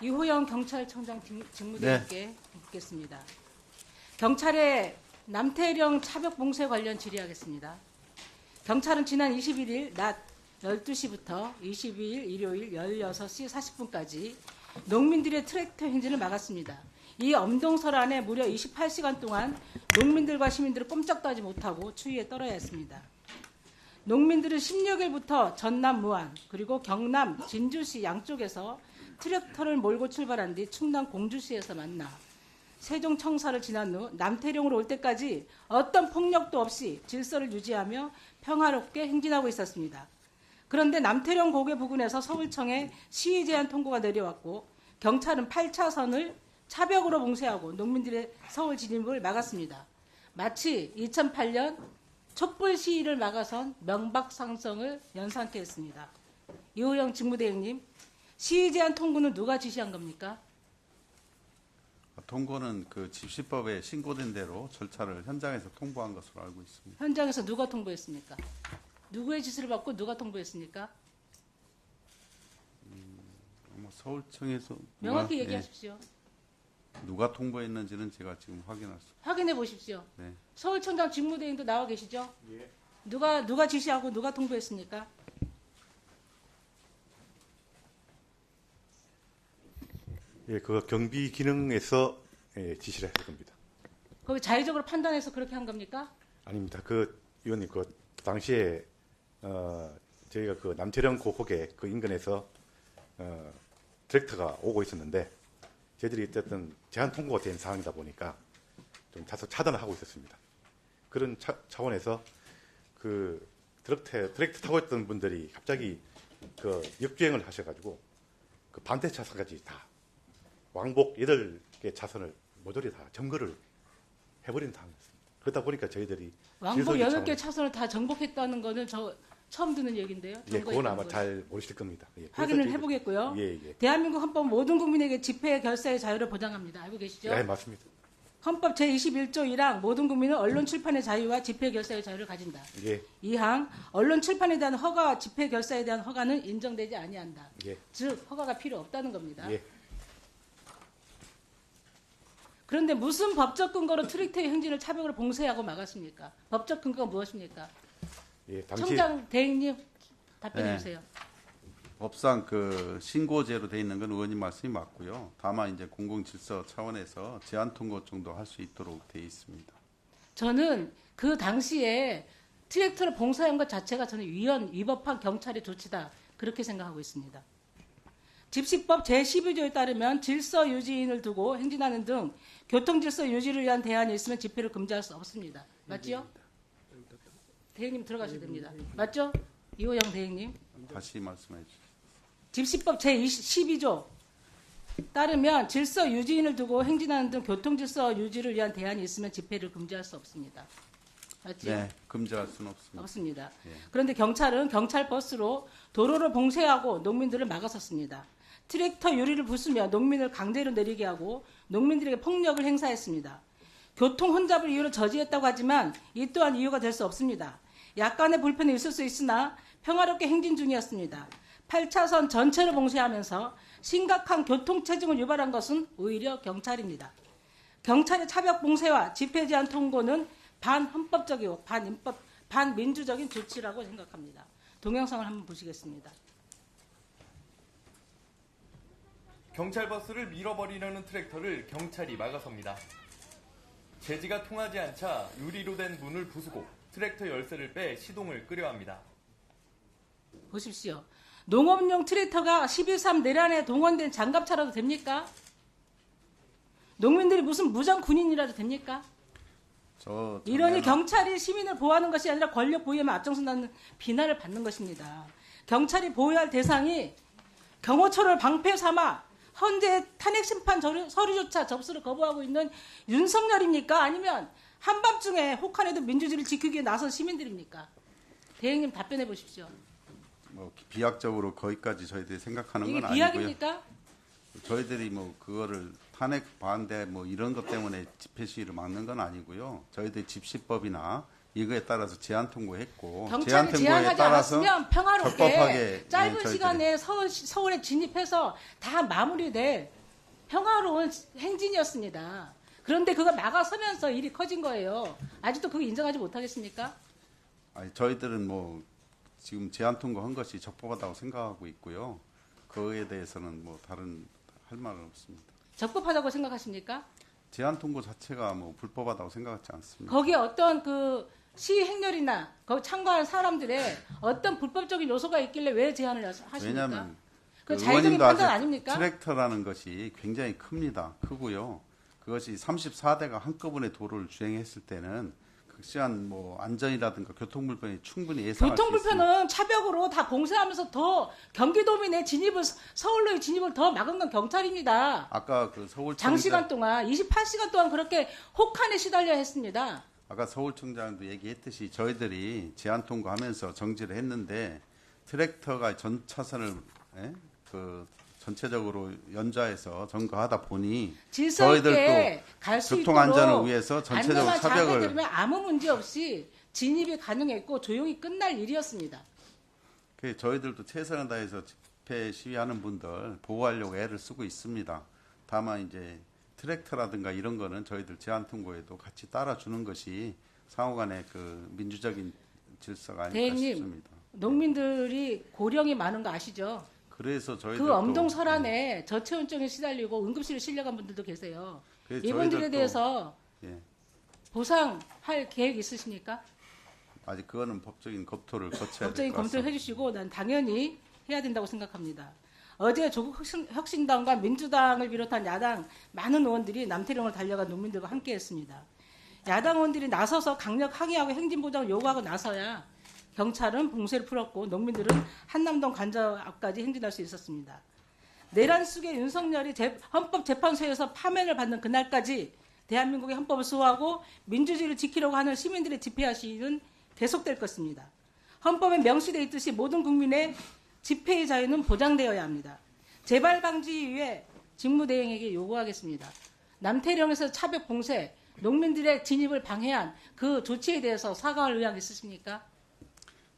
이호영 경찰청장 직무대행께 묻겠습니다. 경찰의 남태령 차벽 봉쇄 관련 질의하겠습니다. 경찰은 지난 21일 낮 12시부터 22일 일요일 16시 40분까지 농민들의 트랙터 행진을 막았습니다. 이 엄동설 안에 무려 28시간 동안 농민들과 시민들을 꼼짝도 하지 못하고 추위에 떨어야 했습니다. 농민들은 16일부터 전남 무안 그리고 경남 진주시 양쪽에서 트랙터를 몰고 출발한 뒤 충남 공주시에서 만나 세종 청사를 지난 후 남태령으로 올 때까지 어떤 폭력도 없이 질서를 유지하며 평화롭게 행진하고 있었습니다. 그런데 남태령 고개 부근에서 서울청에 시위 제한 통고가 내려왔고 경찰은 8차선을 차벽으로 봉쇄하고 농민들의 서울 진입을 막았습니다. 마치 2008년 촛불 시위를 막아선 명박상성을 연상케 했습니다. 이호영 직무대행님, 시위 제한 통고는 누가 지시한 겁니까? 통고는 그 집시법에 신고된 대로 절차를 현장에서 통보한 것으로 알고 있습니다. 현장에서 누가 통보했습니까? 누구의 지시를 받고 누가 통보했습니까? 서울청에서 명확히 얘기하십시오. 누가 통보했는지는 제가 지금 확인할 수. 확인해 보십시오. 네. 서울청장 직무대행도 나와 계시죠? 예. 누가 지시하고 누가 통보했습니까? 예, 그 경비 기능에서 지시를 했을 겁니다. 거기 자의적으로 판단해서 그렇게 한 겁니까? 아닙니다. 그 의원님 그 당시에 저희가 그 남태령 고폭에 그 인근에서 트랙터가 오고 있었는데 저희들이 어쨌든 제한 통고가 된 상황이다 보니까 좀 다소 차단을 하고 있었습니다. 그런 차원에서 그 트랙터 타고 있던 분들이 갑자기 그 역주행을 하셔가지고 그 반대 차선까지 다 왕복 8개 차선을 모조리 다 점거를 해버린 상황이었습니다. 그러다 보니까 저희들이 왕복 8개 차선을 다 정복했다는 거는 저 처음 듣는 얘기인데요. 예, 그건 아마 잘 모르실 겁니다. 예, 확인을 해보겠고요. 예, 예. 대한민국 헌법 모든 국민에게 집회 결사의 자유를 보장합니다. 알고 계시죠? 네, 맞습니다. 헌법 제21조 1항 모든 국민은 언론 출판의 자유와 집회 결사의 자유를 가진다. 예. 2항 언론 출판에 대한 허가와 집회 결사에 대한 허가는 인정되지 아니한다. 예. 즉 허가가 필요 없다는 겁니다. 예. 그런데 무슨 법적 근거로 트랙터의 행진을 차벽으로 봉쇄하고 막았습니까? 법적 근거가 무엇입니까? 예, 당시 청장 대행님 답변해 네. 주세요. 법상 그 신고제로 돼 있는 건 의원님 말씀이 맞고요. 다만 이제 공공질서 차원에서 제한 통고 정도 할 수 있도록 돼 있습니다. 저는 그 당시에 트랙터를 봉쇄한 것 자체가 저는 위법한 경찰의 조치다 그렇게 생각하고 있습니다. 집시법 제12조에 따르면 질서 유지인을 두고 행진하는 등 교통질서 유지를 위한 대안이 있으면 집회를 금지할 수 없습니다. 맞죠? 대행님 들어가셔야 됩니다. 맞죠? 이호영 대행님. 다시 말씀해 주시죠. 집시법 제12조 따르면 질서 유지인을 두고 행진하는 등 교통질서 유지를 위한 대안이 있으면 집회를 금지할 수 없습니다. 맞죠? 네, 금지할 수는 없습니다. 없습니다. 예. 그런데 경찰은 경찰 버스로 도로를 봉쇄하고 농민들을 막아섰습니다. 트랙터 유리를 부수며 농민을 강제로 내리게 하고 농민들에게 폭력을 행사했습니다. 교통 혼잡을 이유로 저지했다고 하지만 이 또한 이유가 될 수 없습니다. 약간의 불편이 있을 수 있으나 평화롭게 행진 중이었습니다. 8차선 전체를 봉쇄하면서 심각한 교통체증을 유발한 것은 오히려 경찰입니다. 경찰의 차벽 봉쇄와 집회 제한 통고는 반헌법적이고 반민주적인 조치라고 생각합니다. 동영상을 한번 보시겠습니다. 경찰 버스를 밀어버리려는 트랙터를 경찰이 막아섭니다. 제지가 통하지 않자 유리로 된 문을 부수고 트랙터 열쇠를 빼 시동을 끄려 합니다. 보십시오. 농업용 트랙터가 11.3 내란에 동원된 장갑차라도 됩니까? 농민들이 무슨 무장 군인이라도 됩니까? 이러니 경찰이 시민을 보호하는 것이 아니라 권력 보유에만 앞장선다는 비난을 받는 것입니다. 경찰이 보호해야 할 대상이 경호처를 방패 삼아 헌재 탄핵 심판 서류조차 접수를 거부하고 있는 윤석열입니까? 아니면 한밤중에 혹한에도 민주주의를 지키기 위해 나선 시민들입니까? 대행님 답변해 보십시오. 뭐 비약적으로 거기까지 저희들이 생각하는 이게 건 아니고요. 비약입니까? 저희들이 뭐 그거를 탄핵 반대 뭐 이런 것 때문에 집회 시위를 막는 건 아니고요. 저희들이 집시법이나 이거에 따라서 제한 통고했고 경찰이 제한 통고에 제한하지 따라서 않았으면 평화롭게 적법하게 짧은 저희들이- 시간에 서울에 진입해서 다 마무리될 평화로운 행진이었습니다. 그런데 그걸 막아서면서 일이 커진 거예요. 아직도 그거 인정하지 못하겠습니까? 아니, 저희들은 뭐 지금 제한 통고한 것이 적법하다고 생각하고 있고요. 그거에 대해서는 뭐 다른 할 말은 없습니다. 적법하다고 생각하십니까? 제한 통고 자체가 뭐 불법하다고 생각하지 않습니다. 거기에 어떤 그 시행렬이나 거기 참가한 사람들의 어떤 불법적인 요소가 있길래 왜 제한을 하십니까? 왜냐하면 그 자의적인 의원님도 판단 아직 아닙니까? 트랙터라는 것이 굉장히 큽니다. 크고요. 그것이 34대가 한꺼번에 도로를 주행했을 때는 그 시간 뭐 안전이라든가 교통불편이 충분히 예상할 수 있습니다. 교통불편은 차벽으로 다 봉쇄하면서 더 경기도민의 진입을 서울로의 진입을 더 막은 건 경찰입니다. 아까 그 서울청장 장시간 동안 28시간 동안 그렇게 혹한에 시달려 했습니다. 아까 서울청장도 얘기했듯이 저희들이 제한 통과하면서 정지를 했는데 트랙터가 전 차선을 그 전체적으로 연좌해서 점거하다 보니 질서 있게 갈 수 있도록 교통 안전을 위해서 전체적으로 안내만 잘 차벽을 해드리면 아무 문제 없이 진입이 가능했고 조용히 끝날 일이었습니다. 저희들도 최선을 다해서 집회 시위하는 분들 보호하려고 애를 쓰고 있습니다. 다만 이제 트랙터라든가 이런 거는 저희들 제한 통고에도 같이 따라주는 것이 상호간의 그 민주적인 질서가 아닐까 대행님, 싶습니다. 농민들이 고령이 많은 거 아시죠? 그래서 저희들 그 엄동설안에 저체온증에 시달리고 응급실에 실려간 분들도 계세요. 그래서 이분들에 저희들도- 대해서 예, 보상할 계획 있으십니까? 아직 그거는 법적인 검토를 거쳐야 법적인 될 것 검토를 같습니다. 해주시고 난 당연히 해야 된다고 생각합니다. 어제 조국 혁신당과 민주당을 비롯한 야당 많은 의원들이 남태령을 달려간 농민들과 함께했습니다. 야당 의원들이 나서서 강력 항의하고 행진보장을 요구하고 나서야 경찰은 봉쇄를 풀었고 농민들은 한남동 관저 앞까지 행진할 수 있었습니다. 내란 속에 윤석열이 헌법재판소에서 파면을 받는 그날까지 대한민국의 헌법을 수호하고 민주주의를 지키려고 하는 시민들의 집회와 시위는 계속될 것입니다. 헌법에 명시되어 있듯이 모든 국민의 집회의 자유는 보장되어야 합니다. 재발 방지 위해 직무대행에게 요구하겠습니다. 남태령에서 차벽 봉쇄, 농민들의 진입을 방해한 그 조치에 대해서 사과할 의향 있으십니까?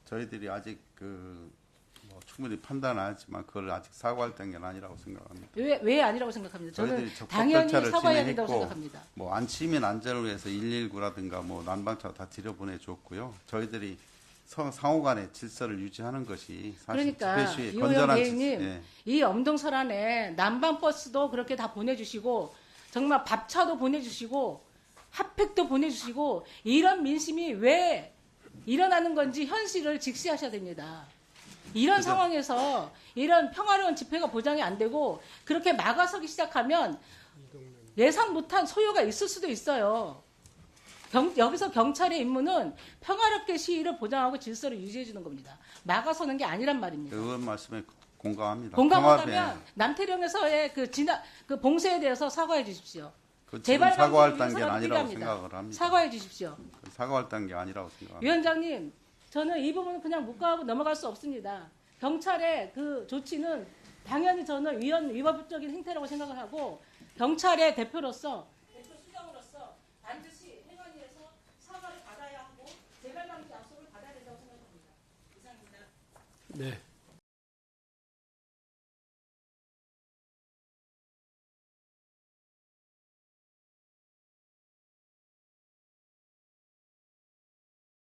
저희들이 아직 뭐 충분히 판단은 하지만 그걸 아직 사과할 단계는 아니라고 생각합니다. 왜 아니라고 생각합니다. 저는 저희들이 적법 당연히 절차를 사과해야 된다고 진행했고, 생각합니다. 뭐 안시민 안전을 위해서 119라든가 뭐 난방차 다 들여보내줬고요. 저희들이 상호간의 질서를 유지하는 것이 사실 그러니까 집회 시위의 이호영 건전한 대행님, 예. 이 엄동설안에 난방버스도 그렇게 다 보내주시고 정말 밥차도 보내주시고 핫팩도 보내주시고 이런 민심이 왜 일어나는 건지 현실을 직시하셔야 됩니다. 이런 상황에서 이런 평화로운 집회가 보장이 안 되고 그렇게 막아서기 시작하면 예상 못한 소요가 있을 수도 있어요. 여기서 경찰의 임무는 평화롭게 시위를 보장하고 질서를 유지해 주는 겁니다. 막아서는 게 아니란 말입니다. 의원 말씀에 공감합니다. 공감하다면 남태령에서의 그 봉쇄에 대해서 사과해 주십시오. 그 지금 재발 사과할 방지를 단계는 위해서는 아니라고 필요합니다. 생각을 합니다. 사과해 주십시오. 사과할 단계 아니라고 생각합니다. 위원장님, 저는 이 부분은 그냥 묵과하고 넘어갈 수 없습니다. 경찰의 그 조치는 당연히 저는 위법적인 행태라고 생각을 하고 경찰의 대표 수장으로서 반드시 행안위에서 사과를 받아야 하고 재발 방지 약속을 받아야 된다고 생각합니다. 이상입니다. 네.